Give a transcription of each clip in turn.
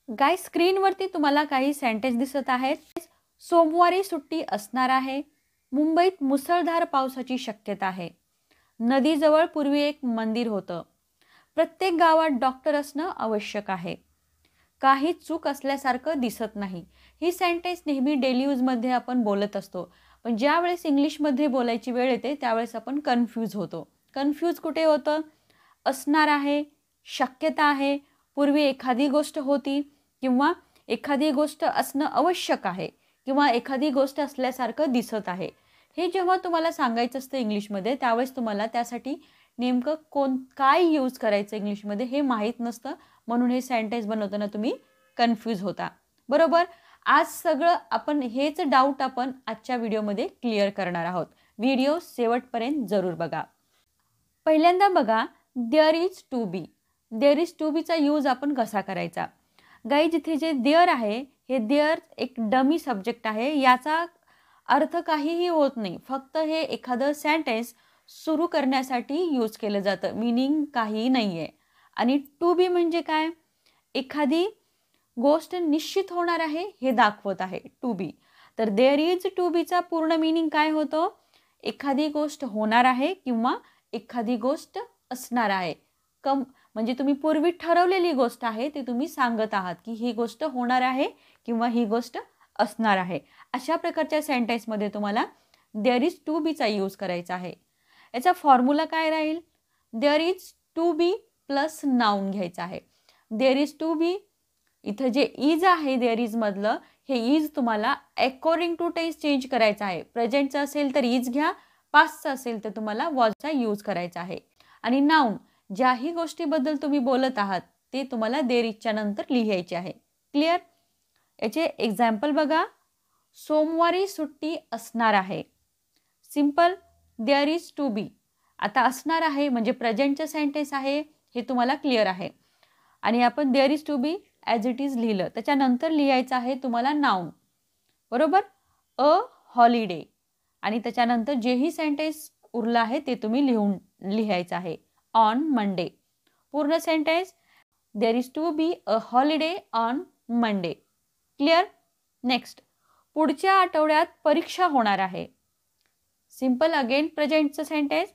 Guys, स्क्रीनवरती तुम्हाला काही sentence दिसत आहेत. सोमवारी सुट्टी असणार आहे. मुंबईत मुसळधार पावसाची शक्यता आहे. नदीजवळ पूर्वी एक मंदिर होतं. प्रत्येक गावात डॉक्टर असणं आवश्यक आहे. काही चूक असल्यासारखं दिसत नाही. ही सेंटेन्स नेहमी डेली यूजमध्ये आपण बोलत असतो. पण ज्यावेळेस इंग्लिशमध्ये बोलायची वेळ येते त्यावेळेस आपण कन्फ्यूज होतो. कन्फ्यूज कुठे होतं? असणार आहे, शक्यता आहे, पूर्वी एखादी गोष्ट होती किंवा एखादी गोष्ट असणं आवश्यक आहे किंवा एखादी गोष्ट असल्यासारखं दिसत आहे. हे जेव्हा तुम्हाला सांगायचं असतं इंग्लिशमध्ये त्यावेळेस तुम्हाला त्यासाठी नेमकं काय यूज करायचं इंग्लिशमध्ये हे माहीत नसतं. म्हणून हे सेंटेन्स बनवताना तुम्ही कन्फ्यूज होता. बरोबर? आज सगळं आपण हेच डाऊट आपण आजच्या व्हिडिओमध्ये क्लिअर करणार आहोत. व्हिडिओ शेवटपर्यंत जरूर बघा. पहिल्यांदा बघा, there is to be. There is to बीचा यूज आपण कसा करायचा? गाईज, इथे जे देअर आहे हे देअर एक डमी सब्जेक्ट आहे. याचा अर्थ काहीही होत नाही. फक्त हे एखादं सेंटेन्स सुरू करण्यासाठी यूज केलं जातं. मीनिंग काही नाही आहे. आणि टू बी म्हणजे काय? एखादी गोष्ट निश्चित होणार आहे हे दाखवत आहे टू बी. तर देअर इज टू बीचा पूर्ण मीनिंग काय होतं? एखादी गोष्ट होणार आहे किंवा एखादी गोष्ट असणार आहे. म्हणजे तुम्ही पूर्वी ठरवलेली गोष्ट आहे ती तुम्ही सांगत आहात की ही गोष्ट होणार आहे किंवा ही गोष्ट असणार आहे. अशा प्रकारच्या सेंटेन्समध्ये तुम्हाला देअर इज टू बीचा यूज करायचा आहे. याचा फॉर्म्युला काय राहील? There is to be plus noun घ्यायचा आहे. देअर इज टू बी, इथं जे इज आहे देअर इज मधलं हे इज तुम्हाला अकॉर्डिंग टू टेन्स चेंज करायचं आहे. प्रेझेंटचं असेल तर इज घ्या, पास्टचं असेल तर तुम्हाला वॉजचा यूज करायचा आहे. आणि नाऊन, ज्याही गोष्टीबद्दल तुम्ही बोलत आहात ते तुम्हाला देअर इजच्या नंतर लिहायचे आहे. क्लिअर? याचे एक्झाम्पल बघा. सोमवारी सुट्टी असणार आहे. सिंपल, देअर इज टू बी. आता असणार आहे म्हणजे प्रेझेंटचं सेंटेन्स आहे हे तुम्हाला क्लिअर आहे. आणि आपण there is to be as it is लिहिलं. त्याच्यानंतर लिहायचं आहे तुम्हाला नाऊन. बरोबर? A holiday. आणि त्याच्यानंतर जेही सेंटेन्स उरलं आहे ते तुम्ही लिहायचं आहे. On Monday. पूर्ण sentence, there is to be a holiday on Monday. Clear? Next, पुढच्या आठवड्यात परीक्षा होणार आहे. सिंपल, अगेन प्रेझेंटचं sentence,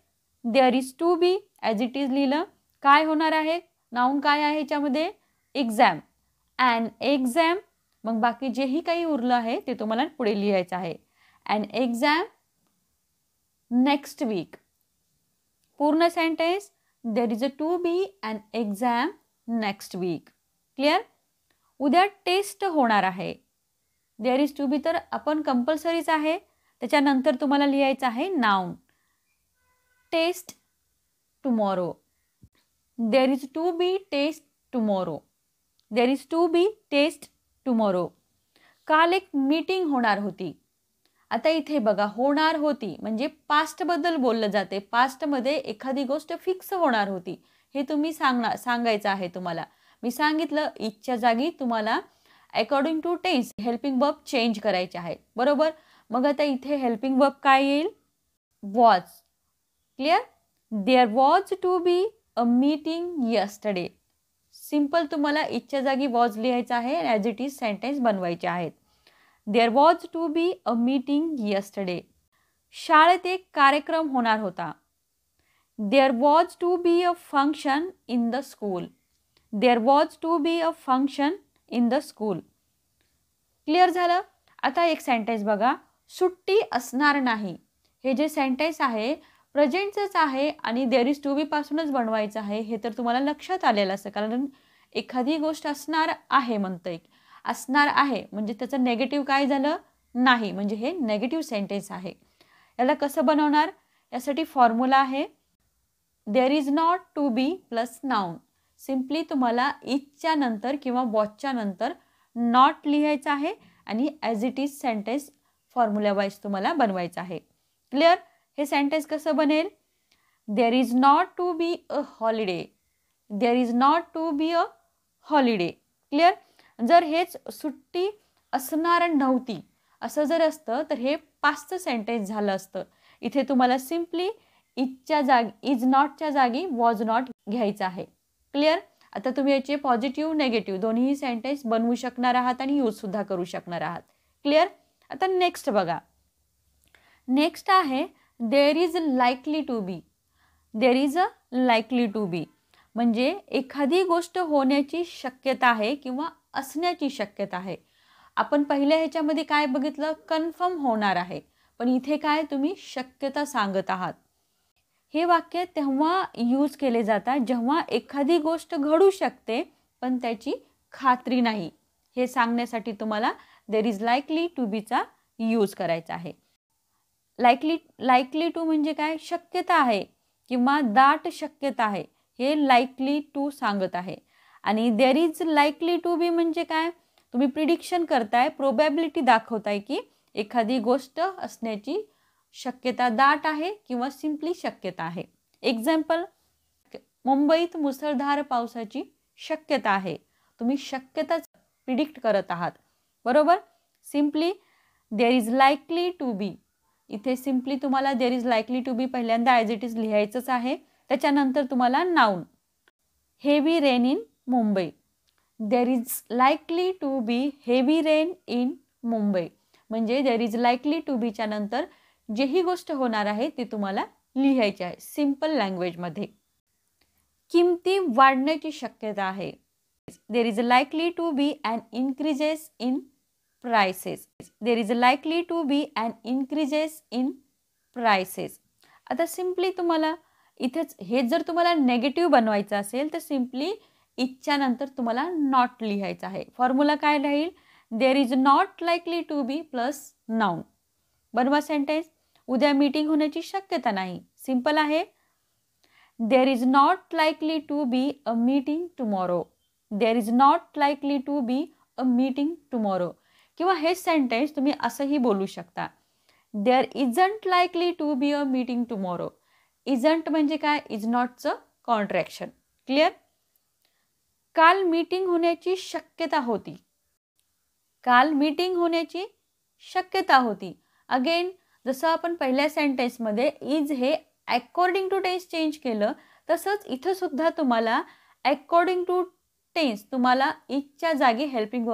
there is to be as it is लिहिलं. काय होणार आहे? नाऊन काय आहे ह्याच्यामध्ये? एक्झाम. An exam. मग बाकी जेही काही उरलं आहे ते तुम्हाला पुढे लिहायचं आहे. An exam next week. पूर्ण sentence, there is a to be an exam next week. Clear? उद्या टेस्ट होणार आहे. देअर इज टू बी तर आपण कंपल्सरीच आहे. त्याच्यानंतर तुम्हाला लिहायचं आहे noun. Test tomorrow. There is to be test tomorrow. There is to be test tomorrow. काल एक मीटिंग होणार होती. आता इथे बघा, होणार होती म्हणजे पास्टबद्दल बोललं जाते. पास्टमध्ये एखादी गोष्ट फिक्स होणार होती हे तुम्ही सांगायचं आहे तुम्हाला. मी सांगितलं इजच्या जागी तुम्हाला according to tense helping verb change करायचे आहेत. बरोबर? मग आता इथे हेल्पिंग वर्ब काय येईल? Was. Clear? There was to be a meeting yesterday. Simple, तुम्हाला इजच्या जागी वॉज लिहायचं आहे. ॲज इट इज सेंटेन्स बनवायचे आहेत. There was to be a meeting yesterday. शाळेत एक कार्यक्रम होणार होता. There was to be a function in the school. There was to be a function in the school. Clear झालं? आता एक सेंटेन्स बघा, सुट्टी असणार नाही. हे जे सेंटेन्स आहे प्रेझेंटचंच आहे आणि देअर इज टू बी पासूनच बनवायचं आहे. हे तर तुम्हाला लक्षात आलेलं असतं, कारण एखादी गोष्ट असणार आहे म्हणतंय. असणार आहे म्हणजे त्याचं नेगेटिव्ह काय झालं? नाही. म्हणजे हे नेगेटिव्ह सेंटेन्स आहे. याला कसं बनवणार? यासाठी फॉर्म्युला आहे there is not to be plus noun. Simply तुम्हाला इजच्या नंतर किंवा वॉचच्या नंतर नॉट लिहायचं आहे आणि as it is sentence formula wise तुम्हाला बनवायचं आहे. क्लिअर? हे सेंटेन्स कसं बनेल? There is not to be a holiday. There is not to be a holiday. Clear? जर हेच सुट्टी असणार नव्हती असं जर असतं तर हे पास्टचं सेंटेन्स झालं असतं. इथे तुम्हाला सिम्पली इजच्या जागी इज नॉटच्या जागी वॉज नॉट घ्यायचं आहे. क्लिअर? आता तुम्ही याचे पॉझिटिव्ह नेगेटिव्ह दोन्ही सेंटेन्स बनवू शकणार आहात आणि यूजसुद्धा करू शकणार आहात. क्लिअर? आता नेक्स्ट बघा. नेक्स्ट आहे there is likely to be. There is a likely to be म्हणजे एखादी गोष्ट होण्याची शक्यता आहे किंवा असण्याची शक्यता आहे. आपण पहिल्या ह्याच्यामध्ये काय बघितलं? कन्फर्म होणार आहे. पण इथे काय तुम्ही शक्यता सांगत आहात. हे वाक्य तेव्हा यूज केले जातात जेव्हा एखादी गोष्ट घडू शकते पण त्याची खात्री नाही. हे सांगण्यासाठी तुम्हाला देअर इज लाईकली टू बीचा यूज करायचा आहे. लाईकली टू म्हणजे काय? शक्यता आहे किंवा दाट शक्यता आहे, हे लाईकली टू सांगत आहे. आणि there is likely to be म्हणजे काय? तुम्ही प्रिडिक्शन करताय, प्रोबॅबिलिटी दाखवताय की एखादी गोष्ट असण्याची शक्यता दाट आहे किंवा सिम्पली शक्यता आहे. एक्झाम्पल, मुंबईत मुसळधार पावसाची शक्यता आहे. तुम्ही शक्यता प्रिडिक्ट करत आहात, बरोबर? Simply there is likely to be. इथे सिम्पली तुम्हाला there is likely to be पहिल्यांदा ॲज इट इज लिहायचंच आहे. त्याच्यानंतर तुम्हाला noun heavy rain in Mumbai. There is likely to be heavy rain in Mumbai म्हणजे देअर इज लाईकली टू बीच्या नंतर जेही गोष्ट होणार आहे ती तुम्हाला लिहायची आहे सिम्पल लँग्वेजमध्ये. किमती वाढण्याची शक्यता आहे. There is likely to be an increases in prices. There is likely to be an increases in prices. आता सिम्पली तुम्हाला इथेच हे जर तुम्हाला नेगेटिव्ह बनवायचं असेल तर सिम्पली इथच्या नंतर तुम्हाला नॉट लिहायचं आहे. फॉर्म्युला काय राहील? There is not likely to be plus noun. बनवा सेंटेन्स. उद्या मीटिंग होण्याची शक्यता नाही. सिंपल आहे. There is not likely to be a meeting tomorrow. There is not likely to be a meeting tomorrow. किंवा हे सेंटेन्स तुम्ही असंही बोलू शकता. There isn't likely to be a meeting tomorrow. Isn't म्हणजे काय? इज नॉटचं कॉन्ट्रॅक्शन. क्लिअर? काल मीटिंग होण्याची शक्यता होती. काल मीटिंग होण्याची शक्यता होती. अगेन जसं आपण पहिल्या सेंटेन्समध्ये इज हे अकॉर्डिंग टू टेन्स चेंज केलं तसंच इथं सुद्धा तुम्हाला अकॉर्डिंग टू टेन्स तुम्हाला इजच्या जागी हेल्पिंग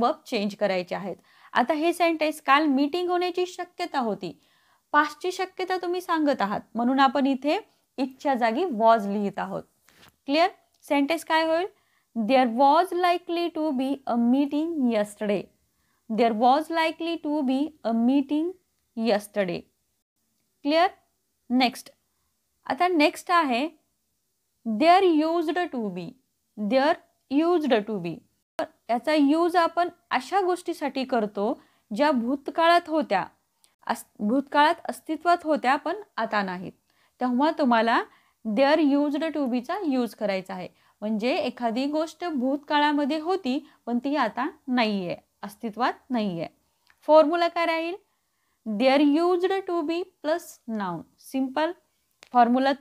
वर्ब चेंज करायचे आहेत. आता हे सेंटेन्स काल मीटिंग होण्याची शक्यता होती. पास्टची शक्यता तुम्ही सांगत आहात म्हणून आपण इथे इजच्या जागी वॉज लिहित आहोत. क्लिअर? सेंटेन्स काय होईल? There was likely to be a meeting yesterday. There was likely to be a meeting yesterday. Clear? Next. आता नेक्स्ट आहे there used to be. There used to be. याचा यूज आपण अशा गोष्टीसाठी करतो ज्या भूतकाळात होत्या, भूतकाळात अस्तित्वात होत्या पण आता नाहीत. तेव्हा तुम्हाला देअर युज्ड टू बीचा यूज करायचा आहे. म्हणजे एखादी गोष्ट भूतकाळामध्ये होती पण ती आता नाही आहे, अस्तित्वात नाही आहे. फॉर्म्युला काय राहील? There used to be plus noun. Simple formula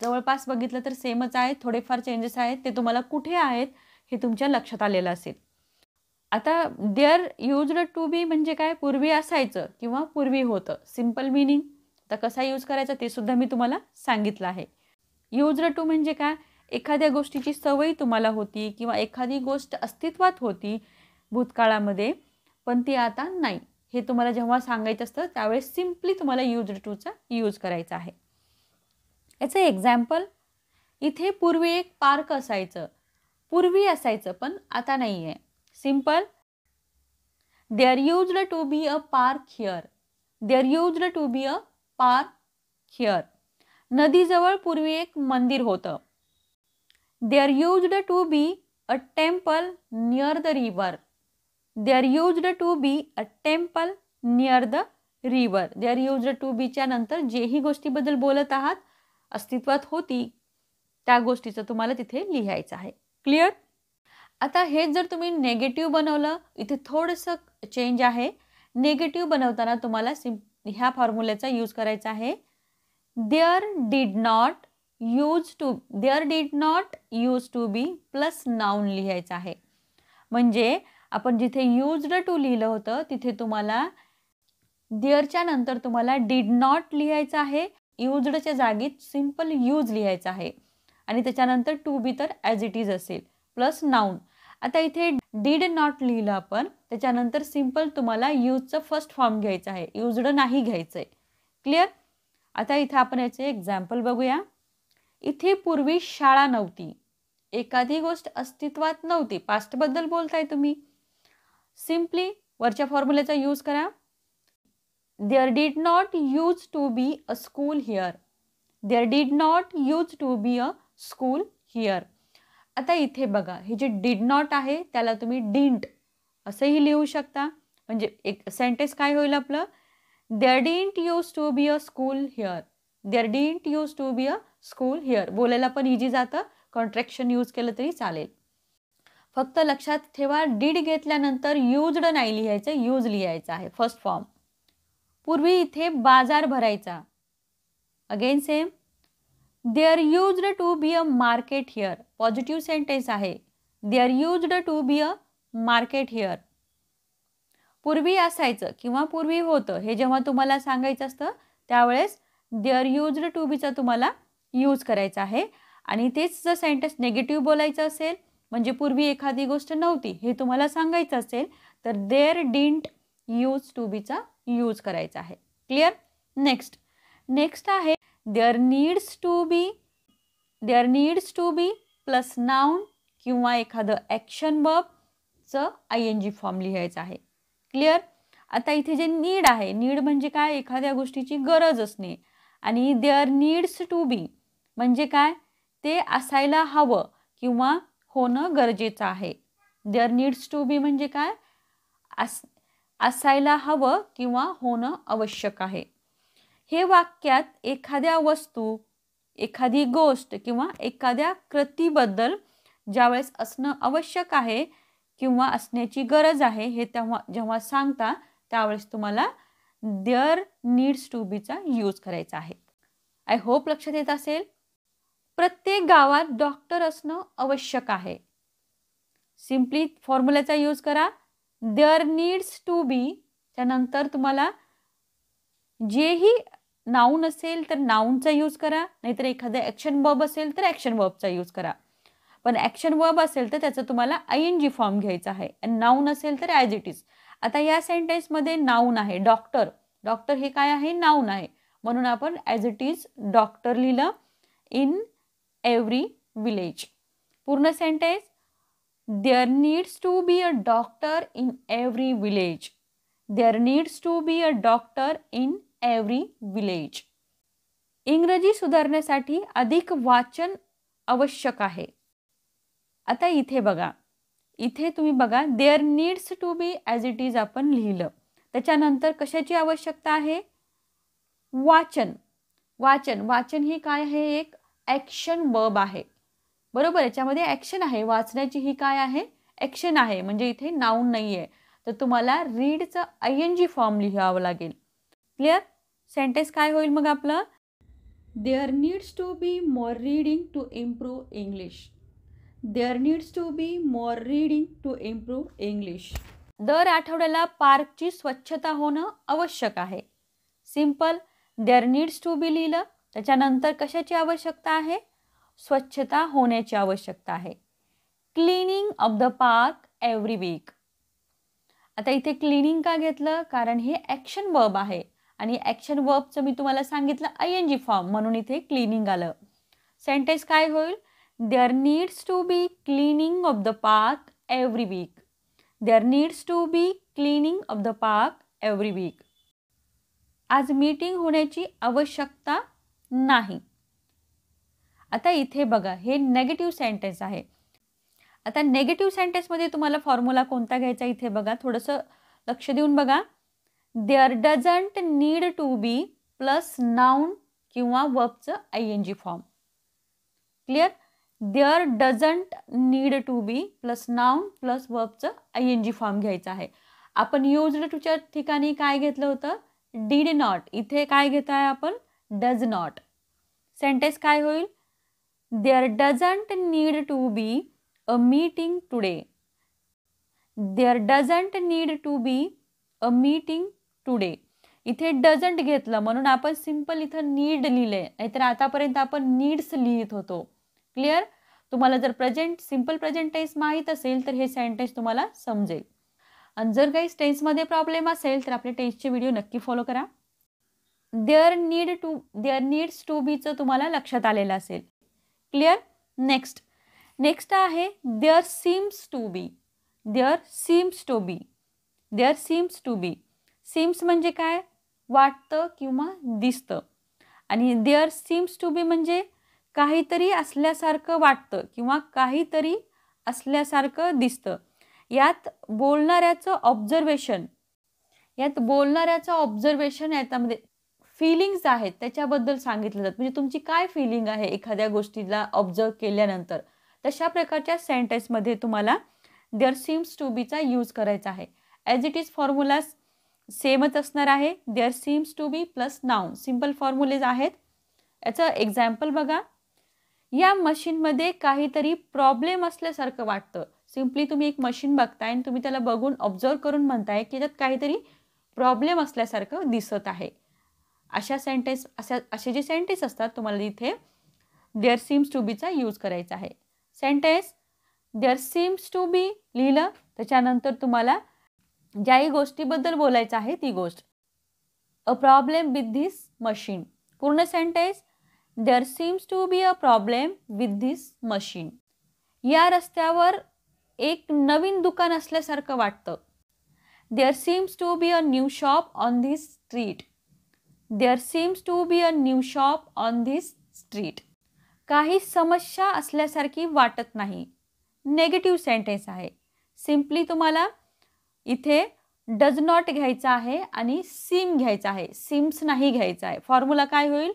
जवळपास बघितलं तर सेमच आहे. थोडेफार चेंजेस आहेत ते तुम्हाला कुठे आहेत हे तुमच्या लक्षात आलेलं असेल. आता देअर युज्ड टू बी म्हणजे काय? पूर्वी असायचं किंवा पूर्वी होतं. Simple meaning. आता कसा यूज करायचा ते सुद्धा मी तुम्हाला सांगितलं आहे. युज्ड टू म्हणजे काय? एखाद्या गोष्टीची सवय तुम्हाला होती किंवा एखादी गोष्ट अस्तित्वात होती भूतकाळामध्ये पण ती आता नाही. हे तुम्हाला जेव्हा सांगायचं असतं त्यावेळेस सिम्पली तुम्हाला युज्ड टूचा यूज करायचा आहे. याचं एक्झाम्पल, इथे पूर्वी एक पार्क असायचं. पूर्वी असायचं पण आता नाही आहे. Simple. There used to be a park here. There used to be a park here. नदीजवळ पूर्वी एक मंदिर होतं. There used to be a temple near the river. There used to be a temple near the river. There used to बीच्या नंतर जेही गोष्टीबद्दल बोलत आहात अस्तित्वात होती त्या गोष्टीचं तुम्हाला तिथे लिहायचं आहे. क्लिअर? आता हे जर तुम्ही नेगेटिव्ह बनवलं, इथे थोडंसं चेंज आहे. नेगेटिव्ह बनवताना तुम्हाला ह्या फॉर्म्युल्याचा यूज करायचा आहे. There did not use to be plus noun लिहायचं आहे. म्हणजे आपण जिथे युज्ड टू लिहिलं होतं तिथे तुम्हाला देअरच्या नंतर तुम्हाला डिड नॉट लिहायचं आहे. युज्डच्या जागी सिम्पल यूज लिहायचं आहे. आणि त्याच्यानंतर टू बी तर ॲज इट इज असेल प्लस नाऊन. आता इथे डीड नॉट लिहिलं आपण, त्याच्यानंतर सिम्पल तुम्हाला यूजचं फर्स्ट फॉर्म घ्यायचं आहे, यूज्ड नाही घ्यायचं आहे. क्लिअर? आता इथे आपण याचे एक्झाम्पल बघूया. इथे पूर्वी शाळा नव्हती. एखादी गोष्ट अस्तित्वात नव्हती. पास्टबद्दल बोलताय तुम्ही. सिम्पली वरच्या फॉर्म्युलेचा यूज करा. There did not use to be a school here. There did not use to be a school here. आता इथे बघा, हे जे डीड नॉट आहे त्याला तुम्ही डिंट असंही लिहू शकता. म्हणजे एक सेंटेन्स काय होईल आपलं, there didn't use to be a school here. There didn't use to be a school here. बोलायला पण इझी जातं, कॉन्ट्रॅक्शन यूज केलं तरी चालेल. फक्त लक्षात ठेवा, डीड घेतल्यानंतर यूज्ड नाही लिहायचं, यूज लिहायचं आहे फर्स्ट फॉर्म. पूर्वी इथे बाजार भरायचा. Again same, there used to be a market here. Positive sentence आहे. There used to be a market here. पूर्वी असायचं किंवा पूर्वी होतं हे जेव्हा तुम्हाला सांगायचं असतं त्यावेळेस देअर यूज्ड टू बीचा तुम्हाला यूज करायचा आहे. आणि तेच जर सेंटेन्स नेगेटिव्ह बोलायचं असेल, म्हणजे पूर्वी एखादी गोष्ट नव्हती हे तुम्हाला सांगायचं असेल, तर देअर डिंट यूज टू बीचा यूज करायचा आहे. क्लिअर? नेक्स्ट आहे there needs to be. There needs to be plus noun किंवा एखादं ॲक्शन वर्बचं ING फॉर्म लिहायचं आहे. क्लिअर? आता इथे जे नीड आहे, नीड म्हणजे काय, एखाद्या गोष्टीची गरज असणे. आणि देअर नीड्स टू बी म्हणजे काय, ते असायला हवं किंवा होणं गरजेचं आहे. देअर नीड्स टू बी म्हणजे काय, असायला हवं किंवा होणं आवश्यक आहे. हे वाक्यात एखाद्या वस्तू, एखादी गोष्ट किंवा एखाद्या कृतीबद्दल ज्यावेळेस असणं आवश्यक आहे किंवा असण्याची गरज आहे हे जेव्हा सांगता त्यावेळेस तुम्हाला देअर नीड्स टू बीचा यूज करायचा आहे. आय होप लक्षात येत असेल. प्रत्येक गावात डॉक्टर असणं आवश्यक आहे. सिम्पली फॉर्म्युल्याचा यूज करा. देअर नीड्स टू बी त्यानंतर तुम्हाला जेही नाऊन असेल तर नाऊनचा यूज करा, नाहीतर एखादा ॲक्शन वर्ब असेल तर ॲक्शन वर्बचा यूज करा. पण ॲक्शन वर्ब असेल तर त्याचं तुम्हाला ING फॉर्म घ्यायचा आहे आणि नाऊन असेल तर ॲज इट इज. आता या सेंटेन्समध्ये नाऊन आहे डॉक्टर. डॉक्टर हे काय आहे, नाऊन आहे, म्हणून आपण ॲज इट इज डॉक्टर लिहिलं. In every village. पूर्ण sentence, there needs to be a doctor in every village. There needs to be a doctor in every village. इंग्रजी सुधारण्यासाठी अधिक वाचन आवश्यक आहे. आता इथे बघा, इथे तुम्ही बघा there needs to be as it is आपण लिहिलं. त्याच्यानंतर कशाची आवश्यकता आहे, वाचन. वाचन ही काय आहे, एक ॲक्शन वर्ब आहे. बरोबर, याच्यामध्ये ॲक्शन आहे. वाचण्याची ही काय आहे, ॲक्शन आहे, म्हणजे इथे नाऊन नाही आहे. तर तुम्हाला रीडचं ING फॉर्म लिहावं लागेल. क्लिअर? सेंटेन्स काय होईल मग आपलं, there needs to be more reading to improve English. There needs to be more reading to improve English. दर आठवड्याला पार्कची स्वच्छता होणं आवश्यक आहे. Simple, there needs to be लिहिलं, त्याच्यानंतर कशाची आवश्यकता आहे, स्वच्छता होण्याची आवश्यकता आहे. Cleaning of the park every week. आता इथे क्लिनिंग का घेतलं, कारण हे ॲक्शन वर्ब आहे आणि ॲक्शन वर्बचं मी तुम्हाला सांगितलं ING फॉर्म, म्हणून इथे क्लिनिंग आलं. सेंटेन्स काय होईल, there needs to be cleaning of the park every week. There needs to be cleaning of the park every week. आज मीटिंग होण्याची आवश्यकता नाही. आता इथे बघा, हे नेगेटिव्ह सेंटेन्स आहे. आता नेगेटिव्ह सेंटेन्समध्ये तुम्हाला फॉर्म्युला कोणता घ्यायचा, इथे बघा, थोडंसं लक्ष देऊन बघा. There doesn't need to be plus noun किंवा वर्बचं ING form. Clear? There doesn't need to be plus noun plus वर्बचं ING फॉर्म घ्यायचा आहे. आपण यूज्ड टूच्या ठिकाणी काय घेतलं होतं, डीड नॉट. इथे काय घेत आहे आपण, डज नॉट. सेंटेन्स काय होईल, there doesn't need to be a meeting today. There doesn't need to be a meeting today. इथे डझंट घेतलं म्हणून आपण सिम्पल इथं नीड लिहिले, नाहीतर आतापर्यंत आपण नीड्स लिहित होतो. क्लिअर? तुम्हाला जर सिंपल प्रेझेंट टेन्स माहीत असेल तर हे सेंटेन्स तुम्हाला समजेल. आणि जर काही टेन्समध्ये प्रॉब्लेम असेल तर आपले टेन्सचे व्हिडिओ नक्की फॉलो करा. देअर नीड्स टू बीचं तुम्हाला लक्षात आलेलं असेल. क्लिअर? नेक्स्ट आहे there seems to be. There seems to be. Seems म्हणजे काय? वाटतं किंवा दिसतं. आणि देअर सीम्स टू बी म्हणजे काहीतरी असल्यासारखं वाटतं किंवा काहीतरी असल्यासारखं दिसतं. यात बोलणाऱ्याचं ऑब्झर्वेशन याच्यामध्ये फीलिंग्स आहेत त्याच्याबद्दल सांगितलं जातं. म्हणजे तुमची काय फीलिंग आहे एखाद्या गोष्टीला ऑब्झर्व केल्यानंतर, तशा प्रकारच्या सेंटेन्समध्ये तुम्हाला देअर सीम्स टू बीचा यूज करायचा आहे. ॲज इट इज फॉर्म्युला सेमच असणार आहे. There seems to be plus noun simple formulas आहेत. याचं एक्झाम्पल बघा. या मशीनमध्ये काहीतरी प्रॉब्लेम असल्यासारखं वाटतं. सिम्पली तुम्ही एक मशीन बघताय आणि तुम्ही त्याला बघून ऑब्झर्व करून म्हणताय की त्यात काहीतरी प्रॉब्लेम असल्यासारखं दिसत आहे. असे जे सेंटेन्स असतात तुम्हाला इथे देअर सीम्स टू बीचा यूज करायचा आहे. Sentence there seems to be लिहिलं, त्याच्यानंतर तुम्हाला ज्याही गोष्टीबद्दल बोलायचं आहे ती गोष्ट. A problem with this machine. पूर्ण sentence there seems to be a problem with this machine. या रस्त्यावर एक नवीन दुकान असल्यासारखं वाटतं. There seems to be a new shop on this street. There seems to be a new shop on this street. काही समस्या असल्यासारखी वाटत नाही. नेगेटिव्ह सेंटेन्स आहे. सिम्पली तुम्हाला इथे डज नॉट घ्यायचा आहे आणि सीम घ्यायचा आहे. सीम्स नाही घ्यायचा आहे. फॉर्म्युला काय होईल?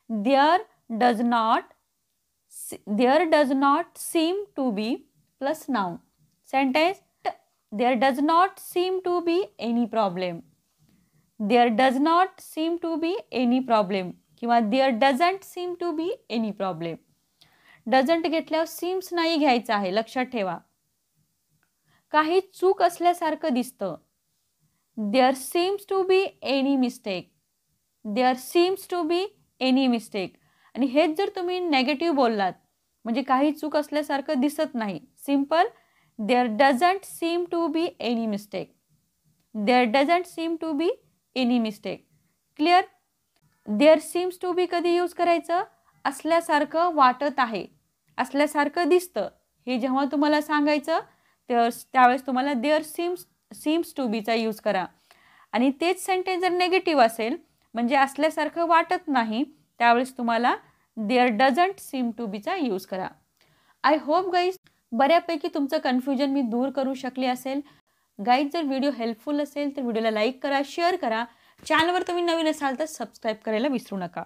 There does not seem to be plus noun. Sentence there does not seem to be any problem. There does not seem to be any problem किंवा there doesn't seem to be any problem. Doesn't घेतल्यावर seems नाही घ्यायचं आहे, लक्षात ठेवा. काही चूक असल्यासारखं दिसतं. There seems to be any mistake. There seems to be any mistake. आणि हेच जर तुम्ही नेगेटिव्ह बोललात म्हणजे काही चूक असल्यासारखं दिसत नाही. Simple there doesn't seem to be any mistake. There doesn't seem to be any mistake. Clear? There seems to be कधी यूज करायचं? असल्यासारखं वाटत आहे, असल्यासारखं दिसतं. हे जेव्हा तुम्हाला सांगायचं त्यावेळेस तुम्हाला देअर सीम्स टू बीचा यूज करा. आणि तेच सेंटेन्स जर नेगेटिव्ह असेल म्हणजे असल्यासारखं वाटत नाही, त्यावेळेस तुम्हाला देअर डझंट सीम टू बीचा यूज करा. आय होप गाईज बऱ्यापैकी तुमचं कन्फ्युजन मी दूर करू शकले असेल. गाईज जर व्हिडिओ हेल्पफुल असेल तर व्हिडिओला लाईक करा, शेअर करा. चॅनलवर तुम्ही नवीन असाल तर सबस्क्राईब करायला विसरू नका.